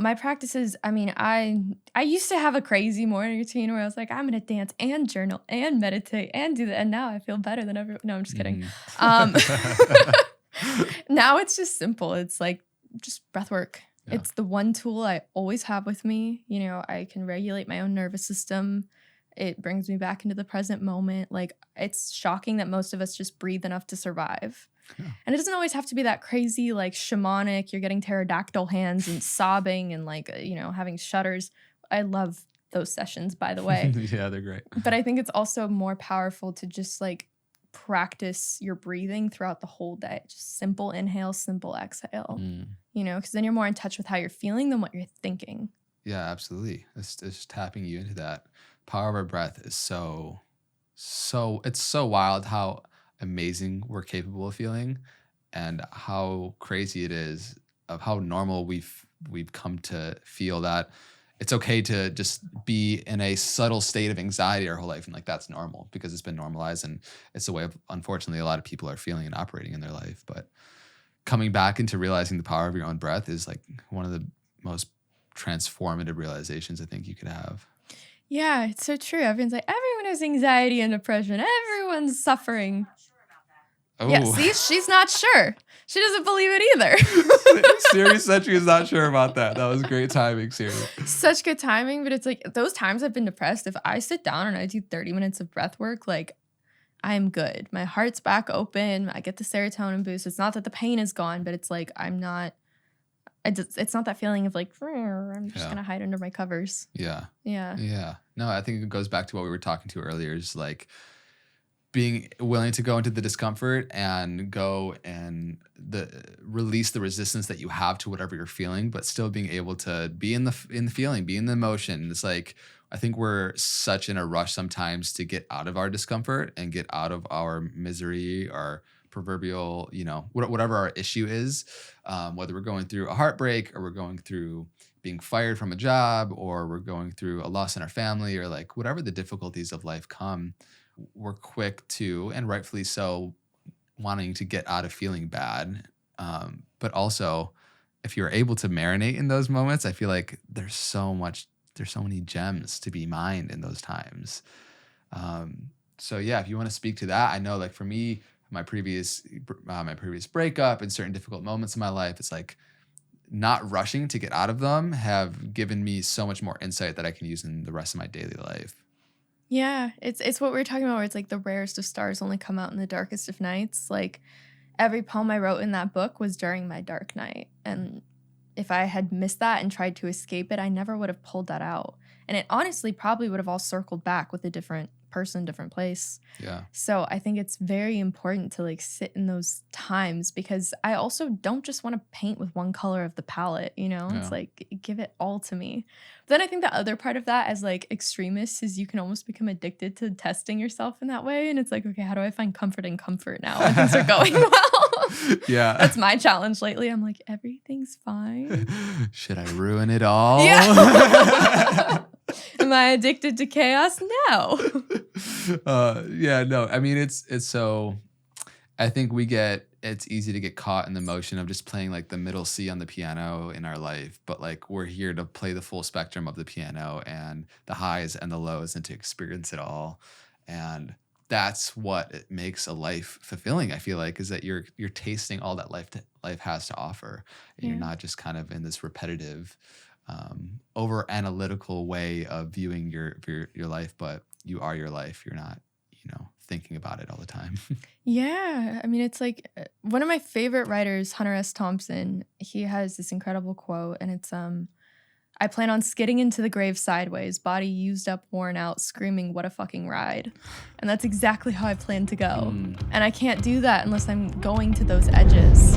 My practices, I mean, I used to have a crazy morning routine where I was like, I'm gonna dance and journal and meditate and do that. And now I feel better than ever. No, I'm just kidding. Um, now it's just simple. It's like just breath work. Yeah. It's the one tool I always have with me. You know, I can regulate my own nervous system. It brings me back into the present moment. Like, it's shocking that most of us just breathe enough to survive. Yeah. And it doesn't always have to be that crazy, like shamanic, you're getting pterodactyl hands and sobbing and like, you know, having shudders. I love those sessions, by the way. Yeah, they're great. But I think it's also more powerful to just like practice your breathing throughout the whole day. Just simple inhale, simple exhale, you know, because then you're more in touch with how you're feeling than what you're thinking. Yeah, absolutely. It's just tapping you into that power of our breath is so it's so wild how amazing we're capable of feeling and how crazy it is of how normal we've come to feel that it's okay to just be in a subtle state of anxiety our whole life, and like that's normal because it's been normalized, and it's the way of, unfortunately, a lot of people are feeling and operating in their life. But coming back into realizing the power of your own breath is like one of the most transformative realizations I think you could have. Yeah, it's so true. Everyone's like, everyone has anxiety and depression. Everyone's suffering. Oh. Yeah, see, she's not sure. She doesn't believe it either. Siri said she was not sure about that. That was great timing, Siri. Such good timing, but it's like those times I've been depressed, if I sit down and I do 30 minutes of breath work, like I'm good. My heart's back open. I get the serotonin boost. It's not that the pain is gone, but it's like it's not that feeling of like, I'm just going to hide under my covers. Yeah. Yeah. Yeah. No, I think it goes back to what we were talking to earlier, is like being willing to go into the discomfort and go and release the resistance that you have to whatever you're feeling, but still being able to be in the feeling, be in the emotion. It's like, I think we're such in a rush sometimes to get out of our discomfort and get out of our misery, our proverbial, you know, whatever our issue is, whether we're going through a heartbreak or we're going through being fired from a job or we're going through a loss in our family, or like whatever the difficulties of life come, we're quick to, and rightfully so, wanting to get out of feeling bad. But also, if you're able to marinate in those moments, I feel like there's so many gems to be mined in those times. So yeah, if you want to speak to that, I know like for me, my previous breakup and certain difficult moments in my life, it's like not rushing to get out of them have given me so much more insight that I can use in the rest of my daily life. Yeah, it's what we were talking about, where it's like the rarest of stars only come out in the darkest of nights. Like every poem I wrote in that book was during my dark night. And if I had missed that and tried to escape it, I never would have pulled that out. And it honestly probably would have all circled back with a different person, different place. Yeah. So I think it's very important to like sit in those times, because I also don't just want to paint with one color of the palette, you know? Yeah. It's like, give it all to me. But then I think the other part of that as like extremists is you can almost become addicted to testing yourself in that way. And it's like, okay, how do I find comfort in comfort now when things are going well? Yeah. That's my challenge lately. I'm like, everything's fine. Should I ruin it all? Yeah. Am I addicted to chaos? No. Yeah, no. I mean, it's so, I think it's easy to get caught in the motion of just playing like the middle C on the piano in our life. But like, we're here to play the full spectrum of the piano and the highs and the lows and to experience it all. And that's what it makes a life fulfilling, I feel like, is that you're tasting all that life has to offer. And you're not just kind of in this repetitive, over analytical way of viewing your life, but you are your life. You're not, thinking about it all the time. Yeah. I mean, it's like one of my favorite writers, Hunter S. Thompson, he has this incredible quote, and it's, I plan on skidding into the grave sideways, body used up, worn out, screaming, what a fucking ride. And that's exactly how I plan to go. And I can't do that unless I'm going to those edges.